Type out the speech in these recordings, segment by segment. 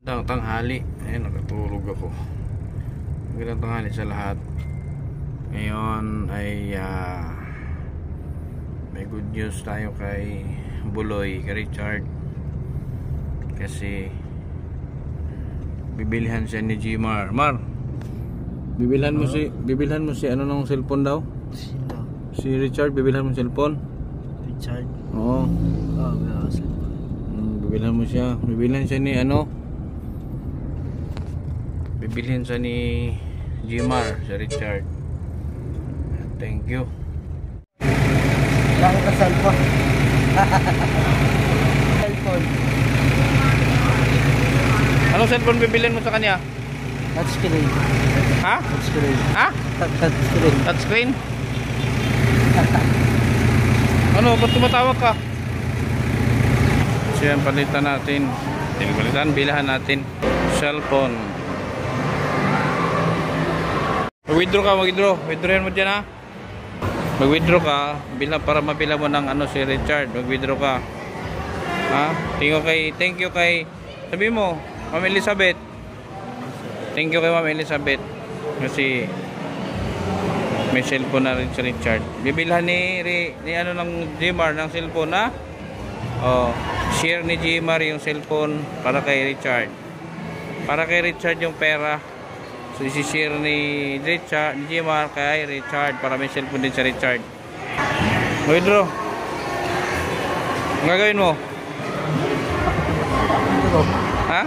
Tanghali, ayun, nakatulog ako. Magandang tanghali sa lahat. Ngayon ay may good news tayo kay Buloy, kay Richard, kasi bibilhan siya ni Gmar. Bibilhan mo si ano ng cellphone daw? Sino? Si Richard, bibilhan mo cellphone? Richard? Oo. Cellphone. Bibilhan mo siya. Bibilhan siya ni ano? Bibilhin siya ni Gmar, si Richard. Thank you. Laki ka cellphone. Cellphone. Anong cellphone bibilhin mo sa kanya? Touchscreen. Ha? Touchscreen. Ha? Touchscreen. Touchscreen? Ano? Ba't tumatawag ka? Siya, palitan natin. Bilhan natin. Cellphone. Mag-withdraw ka, withdrawin mo dyan, ha. Mag-withdraw ka para mabila mo ng ano si Richard. Mag-withdraw ka, ha. Thank you kay sabi mo Ma'am Elizabeth. Thank you kay Ma'am Elizabeth kasi may cellphone na rin si Richard. Bibilhan ni ano ng Gmar ng cellphone, ha. Oh, share ni Gmar yung cellphone para kay Richard. Para kay Richard yung pera. So isi-share ni Gmar kay Richard para may cellphone din sa Richard. Withdraw. Ang gagawin mo? Ha?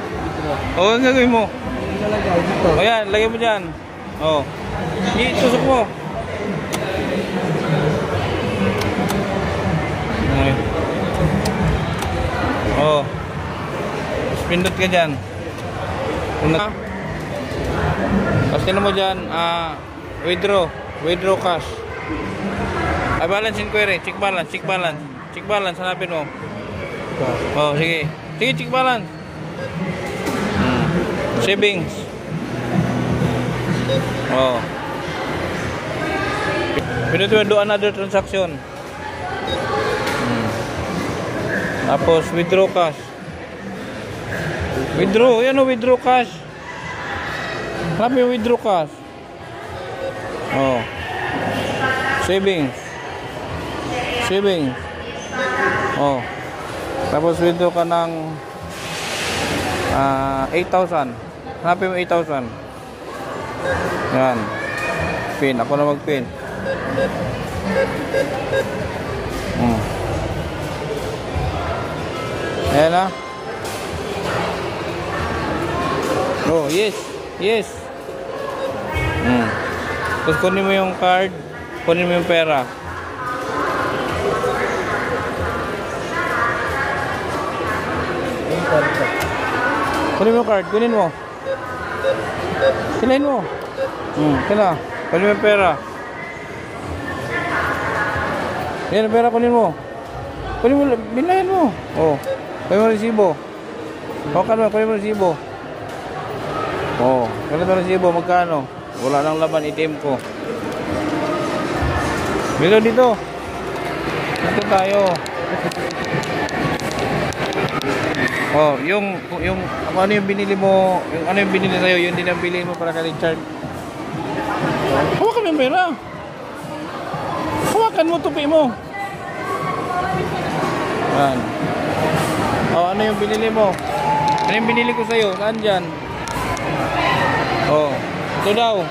Oo, ang gagawin mo? O yan, lagay mo dyan. O, itusok mo. O, pindot ka dyan. Tapos tinan mo dyan, withdraw cash. Balance inquiry, check balance, hanapin mo. Oh, sige, check balance. Savings. Oh, pwede do another transaction. Tapos withdraw cash. Withdraw cash. Hanapin yung withdraw cash. Oh. Savings. Oh. Tapos withdraw ka ng 8,000. Hanapin mo 8,000. Yan. Pin. Ako na mag-pin. Ayan na. Oh, yes. Tapos kunin mo yung card, kunin mo yung pera. Kunin mo yung card, kunin mo. Silahin mo. Kaya, kunin mo yung pera. Yan ang pera, kunin mo. Kunin mo, binahin mo. Oh, kunin mo resibo. Kunin mo resibo. Oh, kunin mo resibo, magkano? Wala nang laban item ko. Dito. Dito tayo. Oh, yung ano yung binili mo, yung ano yung binili sa'yo, yun din ang bilhin mo para kay Richard. Hawakan mo yung pera. Hawakan mo, tupi mo. Yan. Oh, ano yung binili mo? Ano yung binili ko sa'yo? Saan dyan? Oh, ito daw.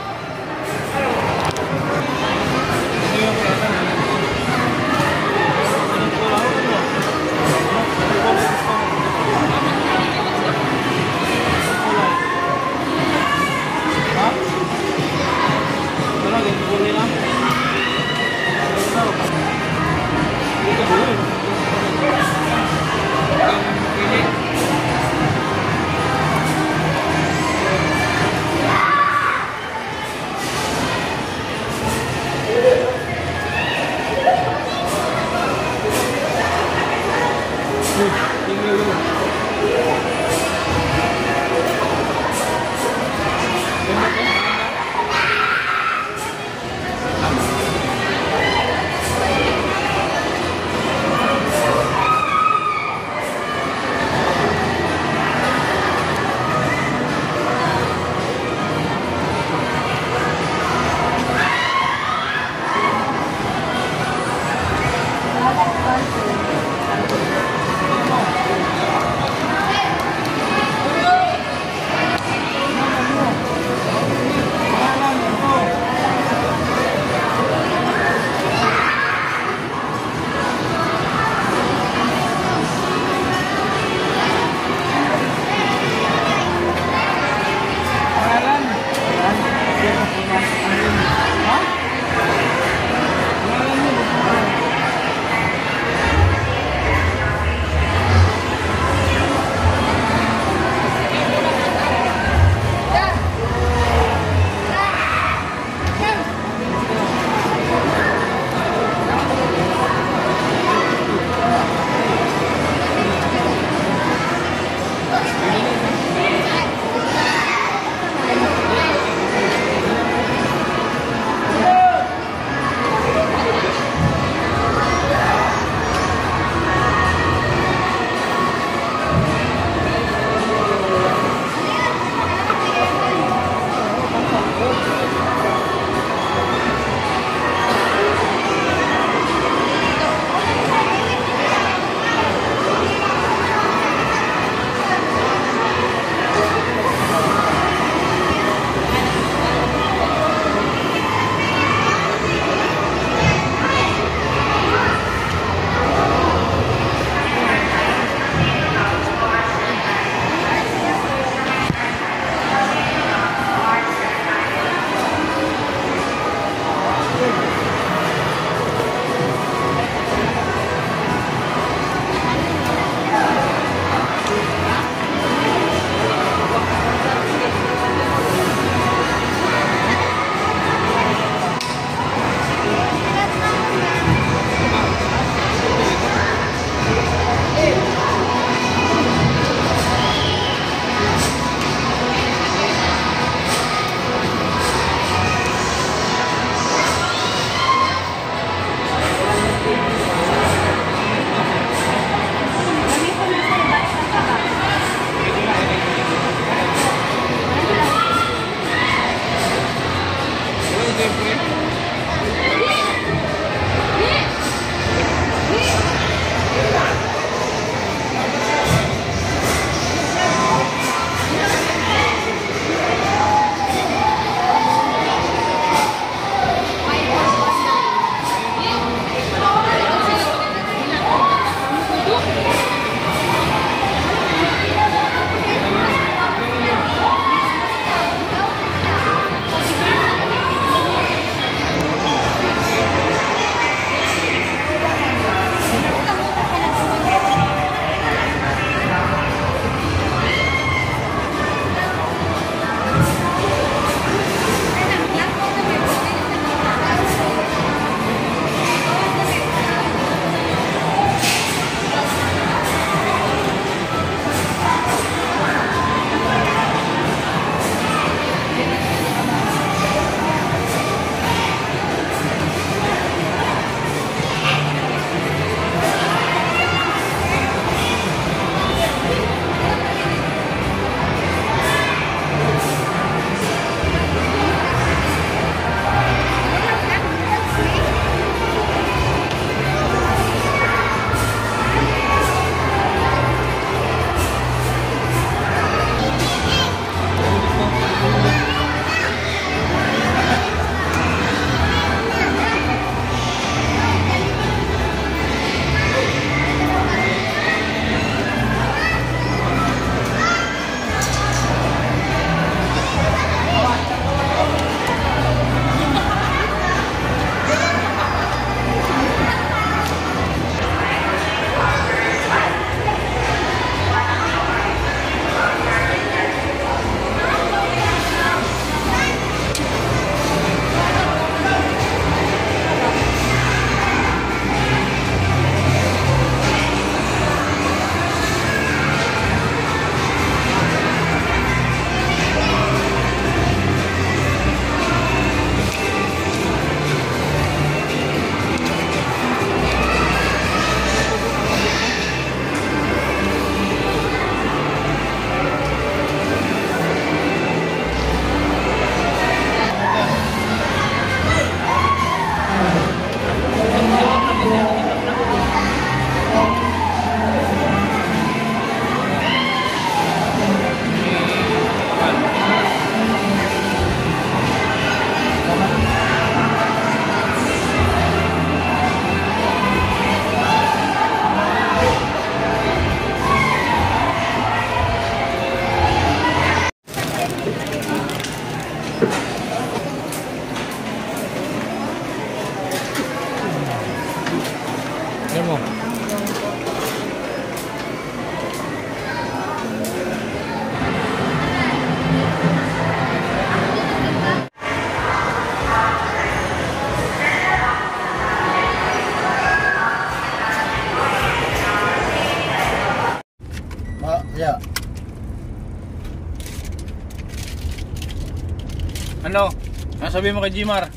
Ano? Ano sabi mo kay Jimar?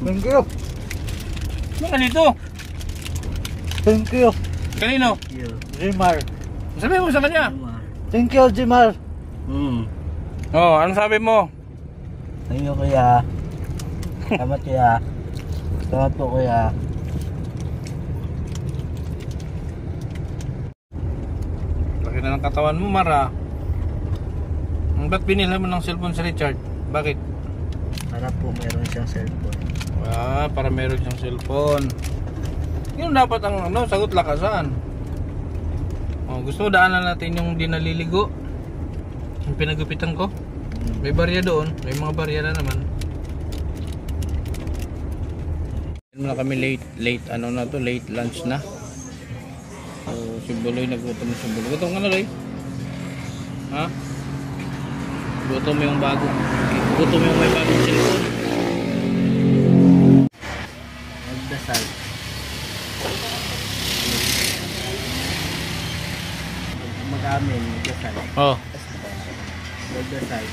Thank you. Ano dito? Thank you. Kanino? Jimar. Sabi mo sa kanya? Thank you, Jimar. Oh, ano sabi mo? Thank you, kuya. Salamat, kuya. Salamat po, kuya. Laki na ng katawan mo, Mara. Ba't binila mo ng cellphone si Richard? Bakit? Para po meron siyang cellphone. Ah, para meron siyang cellphone. Yun dapat ang ano, sagot lakasan. Oh, gusto mo daanan natin yung di naliligo? Yung pinagupitan ko? May barya doon, may mga barya na naman. Muna kami late ano na to, late lunch na. So, si Buloy nagutom si Buloy. Gutom ka na, Loy? Ha? Gutom yung bago. Gutom yung may bagong cellphone. Magdasal. Mag-amin, magdasal. Oh. Magdasal.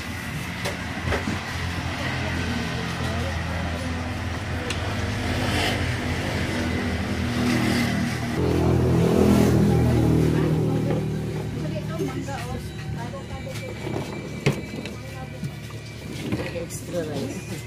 Extra rice.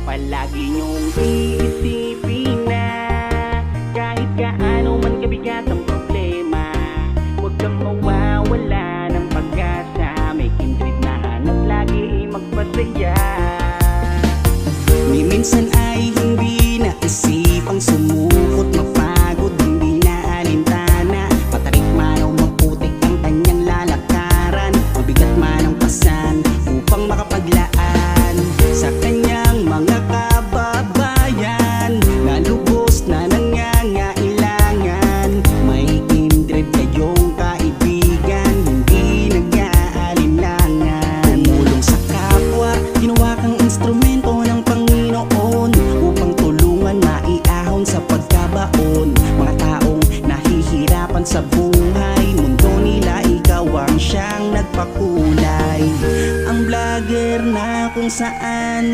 Palagi niyong iisipin na kahit gaano man kabigat ang problema, huwag kang mawawala ng pag-asa. May kindred na hanap lagi magpasaya. Ni minsan ay hindi naisipang sumukot, mapagod, hindi na alintana. Matarik man o maputik ang kanyang lalakaran, mabigat man ang pasan upang makapaglaan sa kanyang mga kababayan na lubos na nangangailangan. May kindred kayong kaibigan, hindi nag-aalinlangan. Tumulong sa kapwa, ginawa kang instrumento ng Panginoon upang tulungan maiahon sa pagkabaon. Mga taong nahihirapan sa buhay, mundo nila ikaw ang siyang nagpakulay. Ang vlogger na kung saan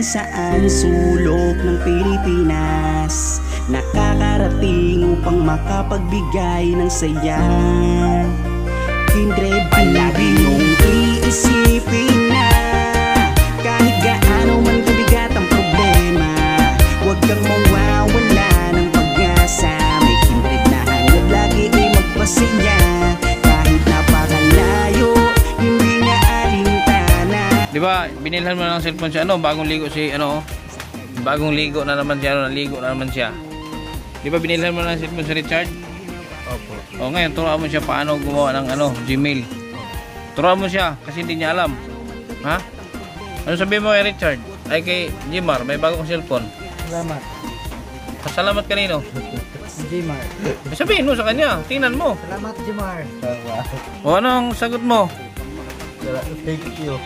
sulok ng Pilipinas nakakarating upang makapagbigay ng saya. Kindred, palagi niyong iisipin na kahit gaano man kabigat ang problema, huwag kang mawawala ng pag-asa. May kindred na hanap lagi ay magpasaya kahit napakalayo, hindi na alintana. Di ba, binilhan mo ng cellphone siya, ano, bagong ligo si, ano, bagong ligo na naman siya, ano, naligo na naman siya. Di ba, binilhan mo ng cellphone si Richard? Opo. O, ngayon, turuan mo siya paano gumawa ng, ano, Gmail. Turuan mo siya, kasi hindi niya alam. Ha? Ano sabihin mo kay Richard? Ay, kay Jimar, may bagong cellphone. Salamat. Pasalamat kanino? Jimar. Sabihin mo sa kanya, tingnan mo. Salamat, Jimar. O, anong sagot mo? Thank you.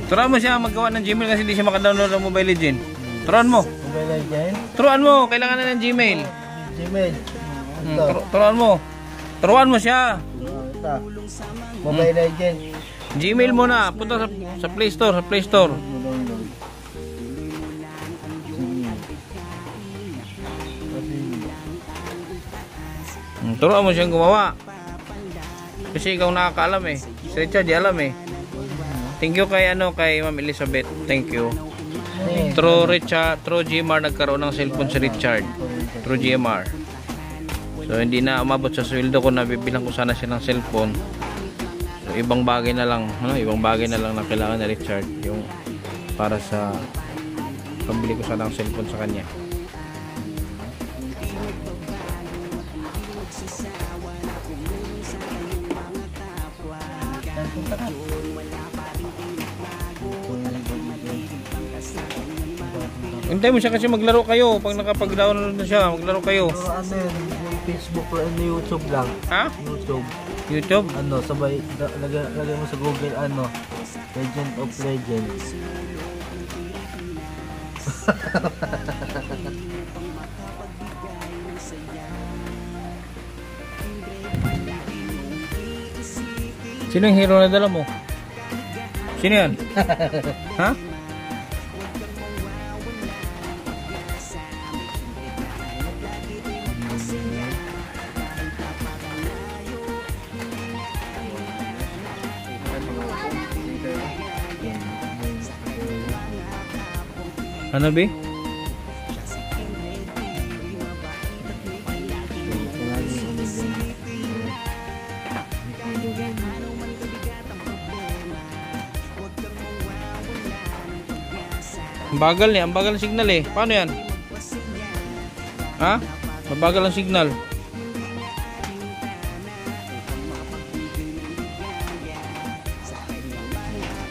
Turuan mo siya magawa ng Gmail kasi hindi siya makadownload ng Mobile Legend. Turuan mo. Mobile Legend. Turuan mo, kailangan na ng Gmail. Gmail. Ito. Turuan mo. Turuan mo siya. Ito. Mobile Legend. Gmail mo na. Punta sa Play Store, sa Play Store. Turuan mo siyang gumawa. Kasi ikaw nakakaalam eh. Si Richard di alam eh. Thank you kay ano, kay Ma'am Elizabeth. Thank you. Through Richard, through GMR nagkaroon ng cellphone si Richard. Through GMR. So hindi na umabot sa sweldo ko na bibilang ko sana siya ng cellphone. So ibang bagay na lang, ano, ibang bagay na lang na kailangan ni Richard yung para sa pambili ko sana ng cellphone sa kanya. Hintay mo siya kasi maglaro kayo. Pag nakapag-download na siya, maglaro kayo. Pero ano yun, yung Facebook or ano, YouTube lang. Ha? YouTube. YouTube? Ano, sabay, lagay mo sa Google, ano, Legend of Legends. Sino yung hero na dala mo? Sino yan? Ha? Ano ba? Ang bagal niya, ang bagal ng signal eh. Paano yan? Ha? Mabagal ang signal.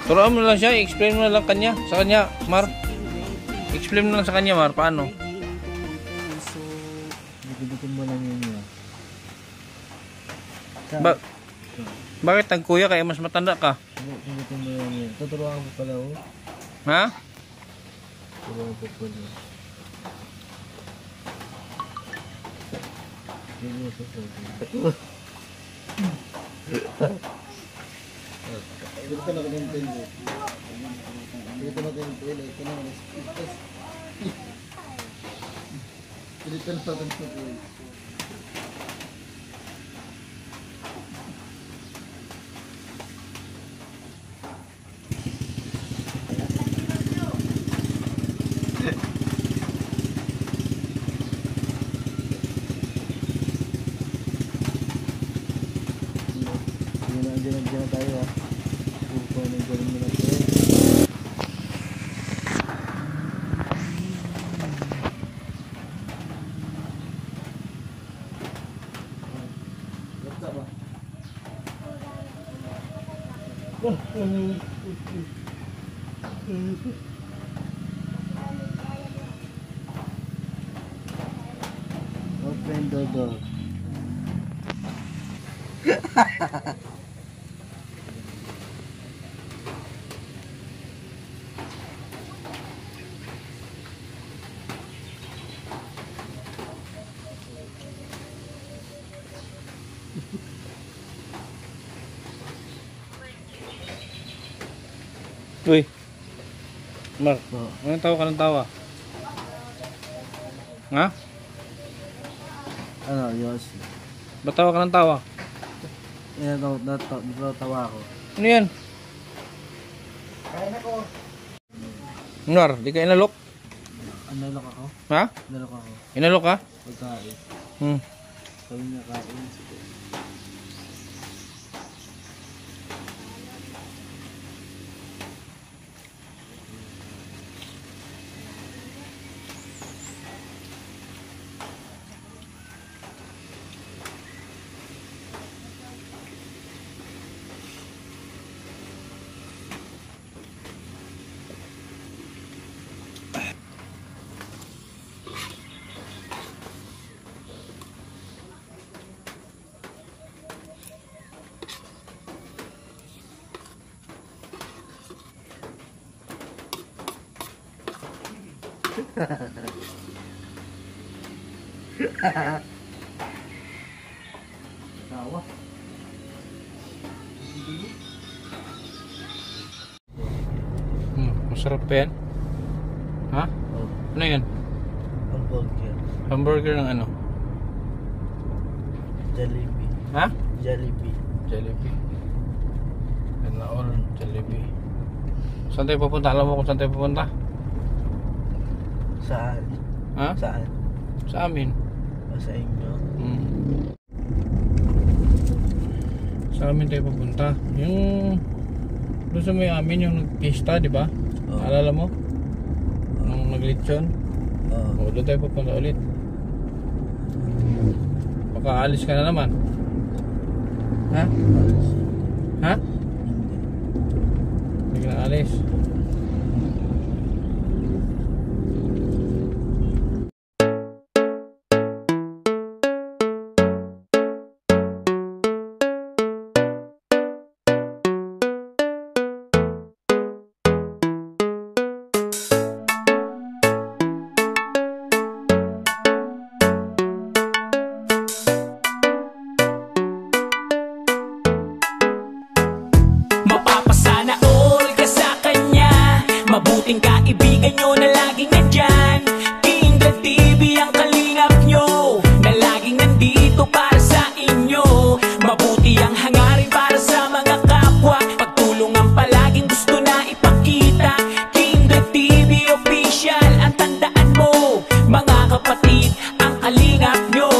Turuan mo na lang siya, i-explain mo na lang sa kanya, Mar. Explain mo lang sa kanya, Mar, paano? Bibitin mo lang yun yun. Bakit tagkuya kaya mas matanda ka? Bibitin mo lang yun. Tuturuan ko pala, oh. Ha? Tuturuan ko pala. Dito na kanyang pwede. Dito na kanyang pwede. Ito na kanyang pwede. Dito na kanyang pwede. Diyan na tayo ha. Kung ano yung gawin mo natin. Laptop ba? Open the door. Uy. Mar, Oh. anong tawa ka ng tawa? Ha? Ano, Yos? Ba't tawa ka ng tawa? Yan, natawa ako. Ano yan? Kain ako. Mar, di ka inalok? Nalok ako? Ha? Nalok ako. Inalok ka? Pagkain. Hmm. Sabi niya kain. Tawa. Masarap pa yan? Ha? Oh, Ano yan? hamburger. Hamburger ng ano? Jollibee. Ha? Jollibee. Jollibee. Yan na all. Jollibee. Saan tayo pupunta? Alam mo kung saan tayo pupunta? Saan? Ha? Saan? Sa amin. O sa inyo? Sa amin tayo pupunta. Yung doon sa may amin yung nag-pista, di ba? Oh. Alala mo? Nung nag-lechon? Oo. O, doon tayo pupunta ulit. Baka alis ka na naman. Ha? Ha? Hindi ka na alis. Mabuting kaibigan nyo na laging nandyan. Kindred TV ang kalingap nyo, na laging nandito para sa inyo. Mabuti ang hangarin para sa mga kapwa, pagtulong ang palaging gusto na ipakita. Kindred TV official, ang tandaan mo, mga kapatid, ang kalingap nyo.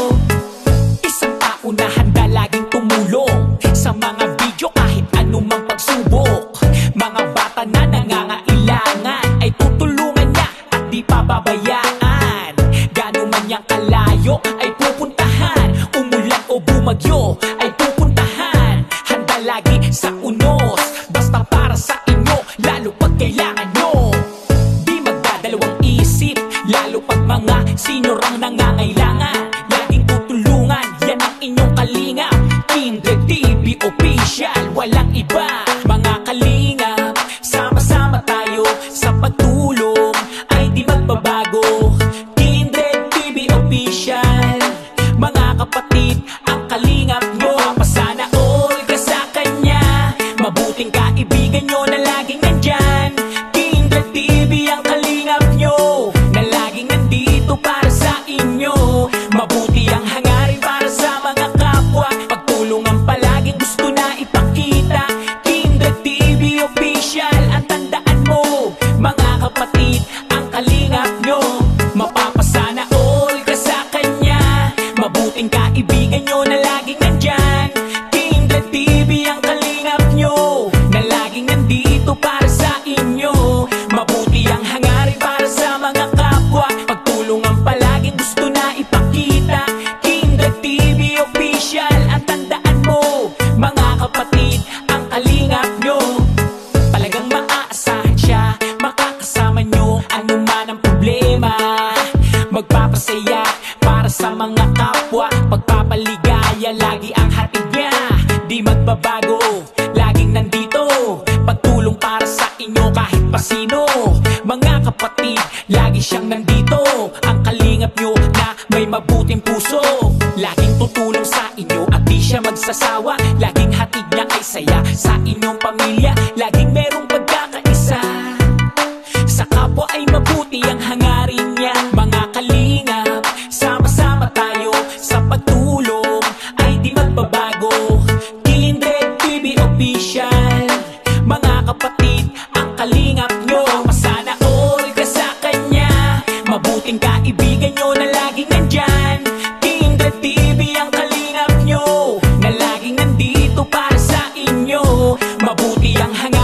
Isang tao na handa laging tumulong sa mga video kahit anumang pagsubok. Mga bata na nangangailangan ay tutulungan niya at di pababayaan. Gano'n man niyang kalayo ay pupuntahan, umulan o bumagyo ay pupuntahan. Handa lagi sa unos, basta para sa inyo, lalo pag kailangan nyo. Di magdadalawang isip, lalo pag mga sinurang nangangailangan. Laging tutulungan, yan ang inyong kalingap. Kindred TV official, walang iba. Mga kalingap, sama-sama tayo sa pagtulong, ay di magbabago. Kindred TV official, mga kapatid, ang kalingap nyo. Pasana all ka sa kanya, mabuting kaibigan nyo na laging nandyan. Kindred TV ang kalingap nyo, na laging nandito para sa inyo. Mabuti ang hangarin para sa mga kapwa, pagtulong ang palaging gusto na ipakita. Kindred TV official, ang tandaan mo, mga kapatid, ang kalingap nyo. Mapapasana all ka sa kanya, mabuting kaibigan nyo na laging nandyan. Kindred TV ang kalingap nyo, na laging nandito para sa inyo. Mabuti ang hangarin para sa mga kapwa, pagtulong ang palaging gusto na ipakita. Kindred TV official, ang tandaan mo, mga kapatid, ang kalingap nyo. Talagang maaasahan siya, makakasama nyo anuman ang problema. Magpapasaya para sa mga kapwa, pagpapaligaya lagi ang hatid niya. Di magbabago, laging nandito, pagtulong para sa inyo kahit pa sino. Mga kapatid, lagi siyang nandito, ang kalingap nyo na may mabuting puso. Laging tutulong sa inyo at di siya magsasawa, laging hatid niya ay saya sa inyong pamilya. Laging merong pagkakaisa, sa kapwa ay mabuti ang hangarin niya. Mga kalingap, sama-sama tayo sa pagtulong, ay di magbabago. Kindred TV official, mga kapatid, ang kalingap nyo. Masana all ka sa kanya, mabuting kaibigan nyo na laging nandyan. Kindred TV ang kalingap nyo, na laging nandito para sa inyo. Mabuti ang hangarin